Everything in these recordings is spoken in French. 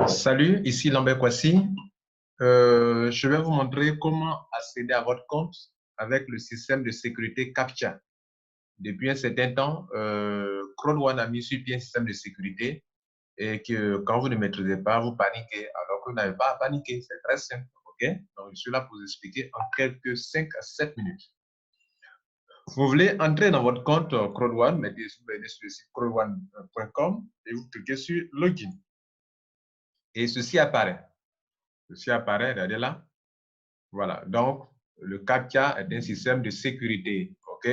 Salut, ici Lambert Kwasi. Je vais vous montrer comment accéder à votre compte avec le système de sécurité CAPTCHA. Depuis un certain temps, CrowdOne a mis sur pied un système de sécurité et que quand vous ne maîtrisez pas, vous paniquez alors que vous n'avez pas à paniquer. C'est très simple. OK? Donc, je suis là pour vous expliquer en quelques 5 à 7 minutes. Vous voulez entrer dans votre compte CrowdOne, mettez sur le site crowdone.com et vous cliquez sur Login. Et ceci apparaît. Ceci apparaît, regardez là. Voilà, donc le CAPTCHA est un système de sécurité, OK,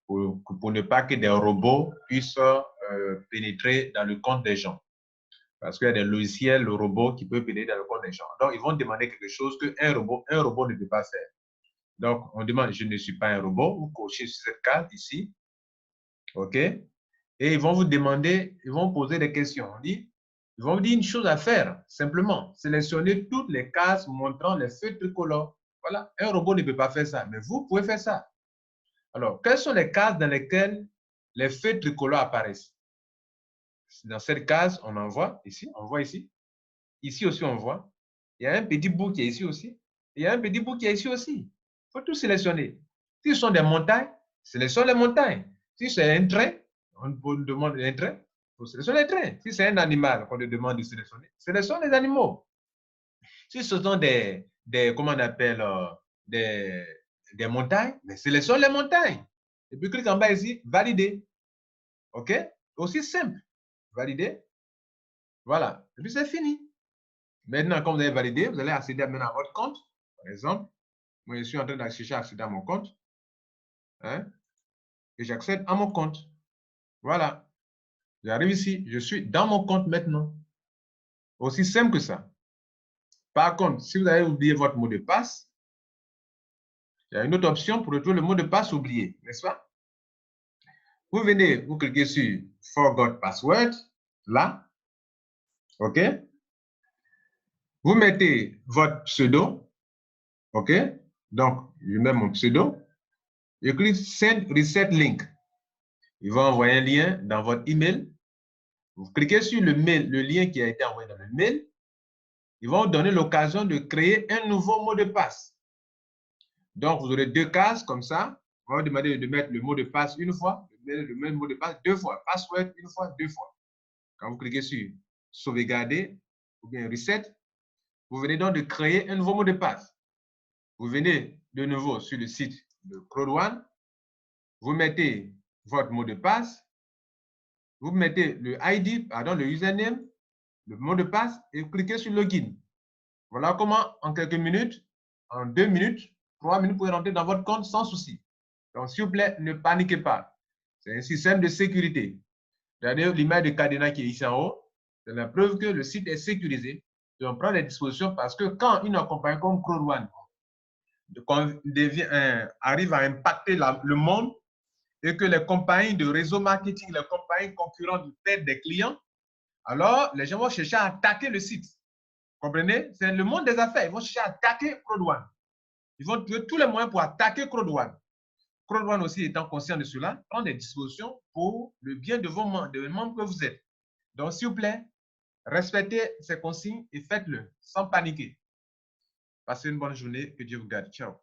pour ne pas que des robots puissent pénétrer dans le compte des gens. Parce qu'il y a des logiciels, le robot qui peut pénétrer dans le compte des gens. Donc, ils vont demander quelque chose qu'un robot ne peut pas faire. Donc, on demande, je ne suis pas un robot, vous cochez sur cette case ici, OK, et ils vont vous demander, ils vont poser des questions. Ils vont vous dire une chose à faire, simplement, sélectionnez toutes les cases montrant les feux tricolores. Voilà, un robot ne peut pas faire ça, mais vous pouvez faire ça. Alors, quelles sont les cases dans lesquelles les feux tricolores apparaissent? Dans cette case, on en voit ici, on voit ici. Ici aussi, on voit. Il y a un petit bout qui est ici aussi. Il y a un petit bout qui est ici aussi. Il faut tout sélectionner. Si ce sont des montagnes, sélectionne les montagnes. Si c'est un train, on vous demande un train, il faut sélectionner les trains. Si c'est un animal qu'on te demande de sélectionner, sélectionne les animaux. Si ce sont comment on appelle, des montagnes, mais sélectionne les montagnes. Et puis clique en bas ici, valider. OK? Aussi simple. Valider. Voilà. Et puis c'est fini. Maintenant, quand vous avez validé, vous allez accéder maintenant à votre compte. Par exemple, moi, je suis en train d'accéder à mon compte. Hein? Et j'accède à mon compte. Voilà. J'arrive ici. Je suis dans mon compte maintenant. Aussi simple que ça. Par contre, si vous avez oublié votre mot de passe, il y a une autre option pour retrouver le mot de passe oublié, n'est-ce pas? Vous venez, vous cliquez sur Forgot Password, là. OK? Vous mettez votre pseudo. OK? Donc, je mets mon pseudo. Je clique Send Reset Link. Il va envoyer un lien dans votre email. Vous cliquez sur le mail, le lien qui a été envoyé dans le mail. Ils vont vous donner l'occasion de créer un nouveau mot de passe. Donc, vous aurez deux cases comme ça. On va vous demander de mettre le mot de passe une fois, le même mot de passe deux fois. Password une fois, deux fois. Quand vous cliquez sur sauvegarder ou bien reset, vous venez donc de créer un nouveau mot de passe. Vous venez de nouveau sur le site de CrowdOne, vous mettez votre mot de passe, vous mettez le ID, pardon, le username, le mot de passe et vous cliquez sur Login. Voilà comment, en quelques minutes, en 2 minutes, 3 minutes, vous pouvez rentrer dans votre compte sans souci. Donc, s'il vous plaît, ne paniquez pas. C'est un système de sécurité. Regardez l'image de cadenas qui est ici en haut. C'est la preuve que le site est sécurisé. Et on prend les dispositions parce que quand une compagnie comme CrowdOne arrive à impacter le monde et que les compagnies de réseau marketing, les compagnies concurrentes perdent des clients, alors les gens vont chercher à attaquer le site. Comprenez? C'est le monde des affaires. Ils vont chercher à attaquer CrowdOne. Ils vont trouver tous les moyens pour attaquer CrowdOne. CrowdOne aussi étant conscient de cela, prend des dispositions pour le bien de vos membres, que vous êtes. Donc, s'il vous plaît, respectez ces consignes et faites-le sans paniquer. Passez une bonne journée. Que Dieu vous garde. Ciao.